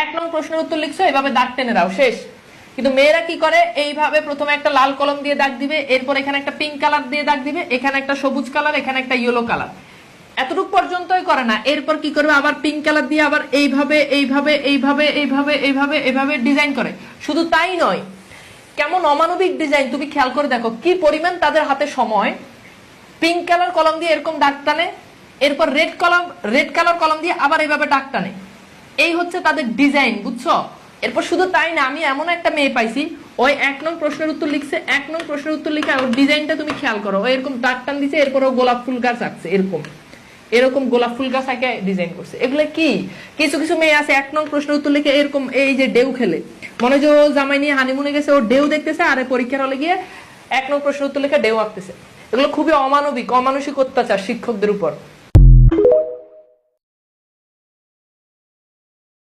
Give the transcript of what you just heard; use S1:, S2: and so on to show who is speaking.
S1: এক নং প্রশ্নের উত্তর লিখছো, এইভাবে দাগ টেনে দাও, শেষ। কিন্তু মেয়েরা কি করে, এইভাবে প্রথমে একটা লাল কলম দিয়ে দাগ দিবে, এরপর এখানে একটা পিঙ্ক কালার দিয়ে দাগ দিবে, এখানে একটা সবুজ কালার, এখানে একটা ইয়েলো কালার, এতটুকু পর্যন্তই করে না। এরপর কি করবে, আবার পিঙ্ক কালার দিয়ে আবার এইভাবে এইভাবে এইভাবে এইভাবে এইভাবে এইভাবে ডিজাইন করে। শুধু তাই নয়, কেমন অমানবিক ডিজাইন তুমি খেয়াল করে দেখো, কি পরিমাণ তাদের হাতে সময়। পিঙ্ক কালার কলম দিয়ে এরকম দাগ টানে, এরপর রেড কালার কলম দিয়ে আবার এইভাবে দাগ টানে। এই হচ্ছে তাদের ডিজাইন, বুঝছো? এরপর শুধু তাই না, আমি এমন একটা মেয়ে পাইছি, ওই এক নং প্রশ্নের উত্তর লিখছে, এক নং প্রশ্নের উত্তর লিখে ওর ডিজাইনটা তুমি খেয়াল করো, ও এরকম দাগ টান দিছে, এরপর ও গোলাপ ফুল গাছ আঁকছে, এরকম এরকম গোলাপ ফুল গাছ আঁকে ডিজাইন করছে। এগুলো কি, কিছু কিছু মেয়ে আছে এক নং প্রশ্নের উত্তর লিখে এরকম এই যে ডেউ খেলে, মনে হয় যে ও জামাই নিয়ে হানিমুনে গেছে, ও ডেউ দেখতেছে, আর পরীক্ষার হলে গিয়ে এক নং প্রশ্নের উত্তর লিখে ডেউ আঁকতেছে। এগুলো খুবই অমানবিক, অমানসিক অত্যাচার শিক্ষকদের উপর।